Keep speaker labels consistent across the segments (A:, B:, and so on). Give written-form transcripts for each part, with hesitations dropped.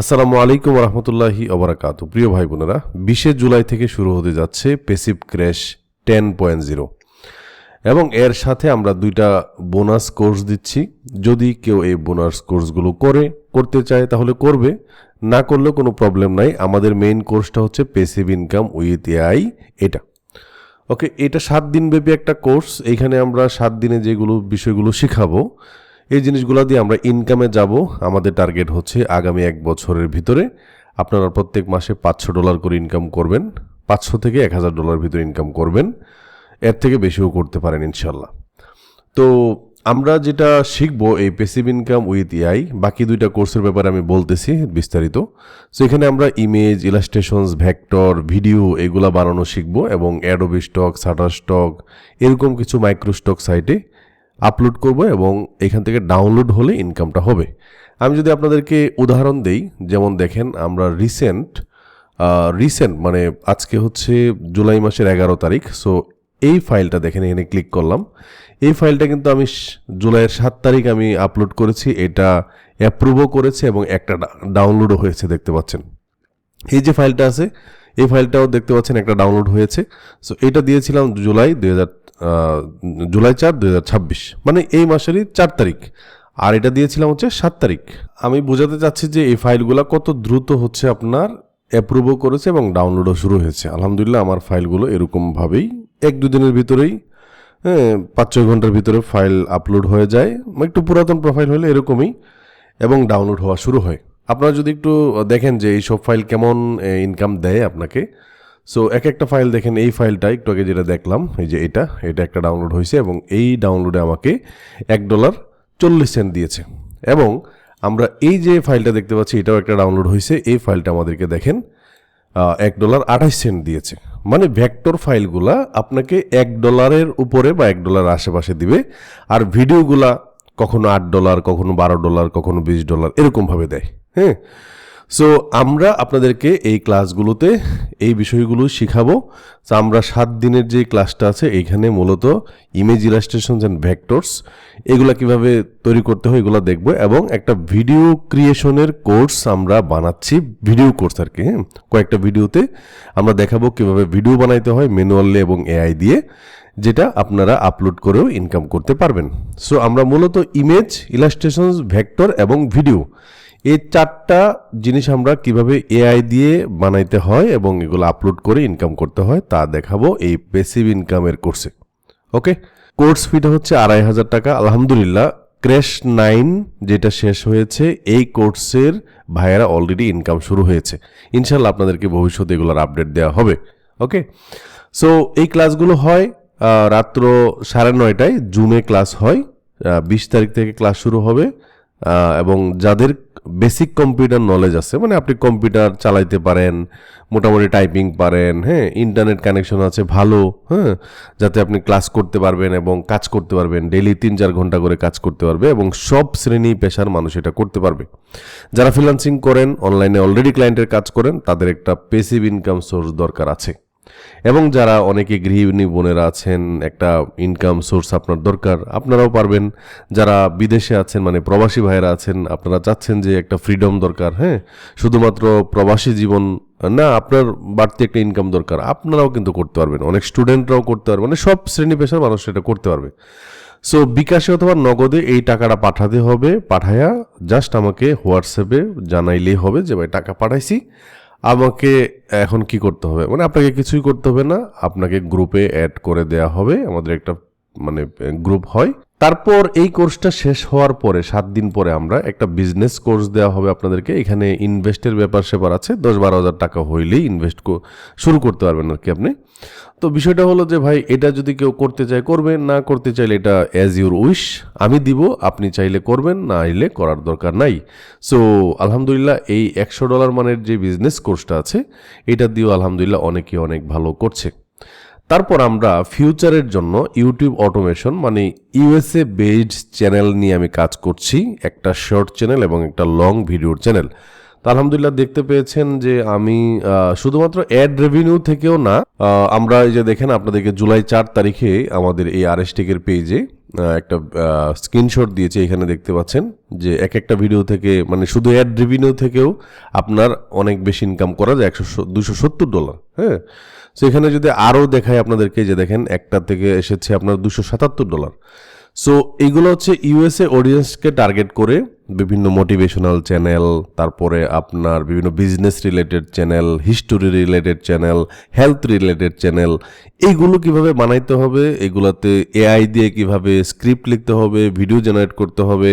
A: আসসালামু আলাইকুম রহমতুল্লাহি ওবারাকাতু। প্রিয় ভাই বোনেরা, 20 জুলাই থেকে শুরু হতে যাচ্ছে প্যাসিভ ক্র্যাশ 10.0 এবং এর সাথে আমরা দুইটা বোনাস কোর্স দিচ্ছি। যদি কেউ এই বোনাস কোর্সগুলো করতে চায় তাহলে করবে, না করলেও কোনো প্রবলেম নাই। আমাদের মেইন কোর্সটা হচ্ছে প্যাসিভ ইনকাম উইথ এআই। ওকে, এটা 7 দিন ব্যাপী একটা কোর্স। এইখানে আমরা 7 দিনে যেগুলো বিষয়গুলো শিখাবো, এই জিনিসগুলো দিয়ে আমরা ইনকামে যাব। আমাদের টার্গেট হচ্ছে আগামী 1 বছরের ভিতরে আপনারা প্রত্যেক মাসে $500 করে ইনকাম করবেন। 500 থেকে $1000 ভিতরে ইনকাম করবেন, এর থেকে বেশিও করতে পারেন ইনশাল্লাহ। তো আমরা যেটা শিখবো এই প্যাসিভ ইনকাম উইথ এআই, বাকি দুইটা কোর্সের ব্যাপারে আমি বলতেছি বিস্তারিত। সো এখানে আমরা ইমেজ, ইলাস্ট্রেশনস, ভেক্টর, ভিডিও এগুলা বানানো শিখবো এবং অ্যাডোবি স্টক, শাটারস্টক এরকম কিছু মাইক্রোস্টক সাইটে আপলোড করব এবং এখান থেকে ডাউনলোড হলে ইনকামটা হবে। আমি যদি আপনাদেরকে উদাহরণ দেই, যেমন দেখেন আমরা রিসেন্ট মানে আজকে হচ্ছে জুলাই মাসের 11 তারিখ। সো এই ফাইলটা দেখেন, এখানে ক্লিক করলাম। এই ফাইলটা কিন্তু আমি জুলাইয়ের 7 তারিখ আমি আপলোড করেছি, এটা অ্যাপ্রুভও করেছে এবং একটা ডাউনলোডও হয়েছে, দেখতে পাচ্ছেন। এই যে ফাইলটা আছে, এই ফাইলটাও দেখতে পাচ্ছেন একটা ডাউনলোড হয়েছে। সো এটা দিয়েছিলাম জুলাই 4, 2026, মানে এই মাসেরই 4 তারিখ, আর এটা দিয়েছিলাম হচ্ছে 7 তারিখ। আমি বোঝাতে চাচ্ছি যে এই ফাইলগুলো কত দ্রুত হচ্ছে আপনার অ্যাপ্রুভও করেছে এবং ডাউনলোডও শুরু হয়েছে। আলহামদুলিল্লাহ আমার ফাইলগুলো এরকমভাবেই 1-2 দিনের ভিতরেই 5-6 ঘন্টার ভিতরে ফাইল আপলোড হয়ে যায়। একটু পুরাতন প্রোফাইল হলে এরকমই, এবং ডাউনলোড হওয়া শুরু হয়। আপনারা যদি একটু দেখেন যে এই সব ফাইল কেমন ইনকাম দেয় আপনাকে। সো একটা ফাইল দেখেন, এই ফাইলটা একটু আগে যেটা দেখলাম, এই যে এটা একটা ডাউনলোড হয়েছে এবং এই ডাউনলোডে আমাকে $1.40 দিয়েছে। এবং আমরা এই যে ফাইলটা দেখতে পাচ্ছি, এটাও একটা ডাউনলোড হয়েছে। এই ফাইলটা আমাদেরকে দেখেন $1.28 দিয়েছে। মানে ভেক্টর ফাইলগুলা আপনাকে $1 উপরে বা $1 আশেপাশে দিবে, আর ভিডিওগুলা কখনো $8, কখনো $12, কখনো $20 এরকমভাবে দেয়। হ্যাঁ, সো আমরা আপনাদেরকে এই ক্লাসগুলোতে এই বিষয়গুলো শিখাবো। তো আমরা 7 দিনের যে ক্লাসটা আছে, এইখানে মূলত ইমেজ, ইলাস্ট্রেশনস অ্যান্ড ভেক্টরস এগুলো কিভাবে তৈরি করতে হয় এগুলো দেখবো, এবং একটা ভিডিও ক্রিয়েশনের কোর্স আমরা বানাচ্ছি, ভিডিও কোর্স আর কি। হ্যাঁ, কয়েকটা ভিডিওতে আমরা দেখাবো কিভাবে ভিডিও বানাইতে হয় ম্যানুয়ালি এবং এআই দিয়ে, যেটা আপনারা আপলোড করেও ইনকাম করতে পারবেন। সো আমরা মূলত ইমেজ, ইলাস্ট্রেশনস, ভেক্টর এবং ভিডিও, এই 4টা জিনিস আমরা কিভাবে এআই দিয়ে বানাইতে হয় এবং এগুলো আপলোড করে ইনকাম করতে হয় তা দেখাবো এই প্যাসিভ ইনকামের কোর্সে। ওকে, কোর্স ফিটা হচ্ছে $2500। আলহামদুলিল্লাহ ক্র্যাশ 9 যেটা শেষ হয়েছে, এই কোর্সের ভাইয়েরা অলরেডি ইনকাম শুরু হয়েছে। ইনশাল্লাহ আপনাদেরকে ভবিষ্যতে এগুলোর আপডেট দেওয়া হবে। ওকে, সো এই ক্লাসগুলো হয় রাত্র 9:30টায় জুমে ক্লাস হয়। 20 তারিখ থেকে ক্লাস শুরু হবে, এবং যাদের বেসিক কম্পিউটার নলেজ আছে, মানে আপনি কম্পিউটার চালাইতে পারেন, মোটামুটি টাইপিং পারেন, হ্যাঁ, ইন্টারনেট কানেকশন আছে ভালো, হ্যাঁ, যাতে আপনি ক্লাস করতে পারবেন এবং কাজ করতে পারবেন, ডেইলি 3-4 ঘন্টা করে কাজ করতে পারবে, এবং সব শ্রেণী পেশার মানুষ এটা করতে পারবে। যারা ফ্রিল্যান্সিং করেন, অনলাইনে অলরেডি ক্লায়েন্টের কাজ করেন, তাদের একটা প্যাসিভ ইনকাম সোর্স দরকার আছে। এবং যারা অনেকে গৃহিণী বোনেরা আছেন, একটা ইনকাম সোর্স আপনার দরকার, আপনারাও পারবেন। যারা বিদেশে আছেন, মানে প্রবাসী ভাইয়েরা আছেন, আপনারা চাচ্ছেন যে একটা ফ্রিডম দরকার, হ্যাঁ, শুধুমাত্র প্রবাসী জীবন না, আপনার বাড়তি একটা ইনকাম দরকার, আপনারাও কিন্তু করতে পারবেন। অনেক স্টুডেন্টরাও করতে পারবে, মানে সব শ্রেণী পেশার মানুষ এটা করতে পারবে। সো বিকাশে অথবা নগদে এই টাকাটা পাঠাতে হবে। পাঠায়া জাস্ট আমাকে হোয়াটসঅ্যাপে জানাইলেই হবে যে ভাই টাকা পাঠাইছি, আমাকে এখন কি করতে হবে। মানে আপনাকে কিছুই করতে হবে না, আপনাকে গ্রুপে অ্যাড করে দেয়া হবে। আমাদের একটা মানে গ্রুপ হয়। তারপর এই কোর্সটা শেষ হওয়ার পরে 7 দিন পরে আমরা একটা বিজনেস কোর্স দেওয়া হবে আপনাদেরকে। এখানে ইনভেস্টের ব্যাপার আছে, 10-12 হাজার টাকা হইলেই ইনভেস্ট শুরু করতে পারবেন আর কি আপনি। তো বিষয়টা হলো যে ভাই, এটা যদি কেউ করতে চায় করবেন, না করতে চাইলে এটা অ্যাজ ইউর উইশ, আমি দিব, আপনি চাইলে করবেন, না চাইলে করার দরকার নাই। সো আলহামদুলিল্লাহ এই $100 মানের যে বিজনেস কোর্সটা আছে, এটা দিয়েও আলহামদুলিল্লাহ অনেকেই অনেক ভালো করছে। তারপর আমরা ফিউচারের জন্য ইউটিউব অটোমেশন, মানে ইউএসএ বেসড চ্যানেল নিয়ে আমি কাজ করছি, একটা শর্ট চ্যানেল এবং একটা লং ভিডিওর চ্যানেল। তো আলহামদুলিল্লাহ দেখতে পেয়েছেন যে আমি শুধুমাত্র অ্যাড রেভিনিউ থেকেও না, আমরা এই যে দেখেন আপনাদেরকে জুলাই 4 তারিখে আমাদের এই আরএসটেকের পেজে একটা স্ক্রিনশট দিয়েছে, এখানে দেখতে পাচ্ছেন যে এক একটা ভিডিও থেকে মানে শুধু অ্যাড রেভিনিউ থেকেও আপনার অনেক বেশি ইনকাম করা যায় $270। হ্যাঁ, সো এখানে যদি আরও দেখায় আপনাদেরকে, যে দেখেন একটা থেকে এসেছে আপনার $277। সো এইগুলো হচ্ছে ইউএসএ অডিয়েন্সকে টার্গেট করে বিভিন্ন মোটিভেশনাল চ্যানেল, তারপরে আপনার বিভিন্ন business related channel, history related channel, health related channel, এইগুলো কিভাবে বানাইতে হবে, এগুলাতে এআই দিয়ে কিভাবে স্ক্রিপ্ট লিখতে হবে, ভিডিও জেনারেট করতে হবে,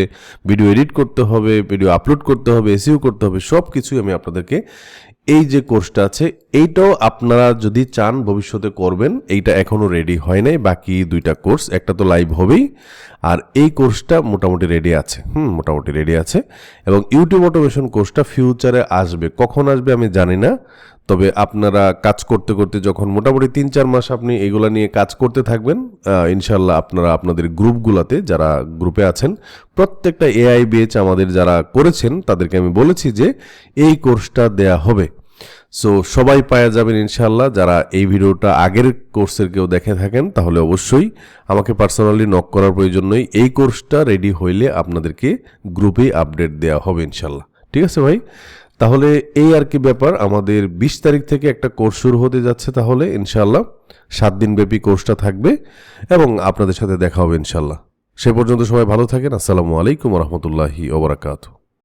A: ভিডিও এডিট করতে হবে, ভিডিও আপলোড করতে হবে, এসইও করতে হবে, সব কিছুই আমি আপনাদেরকে এই যে কোর্সটা আছে এইটাও আপনারা যদি চান ভবিষ্যতে করবেন। এইটা এখনও রেডি হয় নাই, বাকি 2টা কোর্স, একটা তো লাইভ হবেই, আর এই কোর্সটা মোটামুটি রেডি আছে। মোটামুটি রেডি আছে। এবং ইউটিউব অটোমেশন কোর্সটা ফিউচারে আসবে, কখন আসবে আমি জানি না। তবে আপনারা কাজ করতে করতে যখন মোটামুটি 3-4 মাস আপনি এগুলা নিয়ে কাজ করতে থাকবেন, ইনশাল্লাহ আপনারা আপনাদের গ্রুপগুলোতে যারা গ্রুপে আছেন, প্রত্যেকটা এআই বেচ আমাদের যারা করেছেন তাদেরকে আমি বলেছি যে এই কোর্সটা দেয়া হবে। সো সবাই পাওয়া যাবেন ইনশাল্লাহ। যারা এই ভিডিওটা আগের কোর্সের কেউ দেখে থাকেন তাহলে অবশ্যই আমাকে পার্সোনালি নক করার প্রয়োজন নেই, এই কোর্সটা রেডি হইলে আপনাদেরকে গ্রুপেই আপডেট দেওয়া হবে ইনশাল্লাহ। ঠিক আছে ভাই, তাহলে এই আর কি ব্যাপার। আমাদের 20 তারিখ থেকে একটা কোর্স শুরু হতে যাচ্ছে, তাহলে ইনশাল্লাহ 7 দিন ব্যাপী কোর্সটা থাকবে এবং আপনাদের সাথে দেখা হবে ইনশাল্লাহ। সে পর্যন্ত সবাই ভালো থাকেন। আসসালামু আলাইকুম রহমতুল্লাহি ওয়া বারাকাতুহু।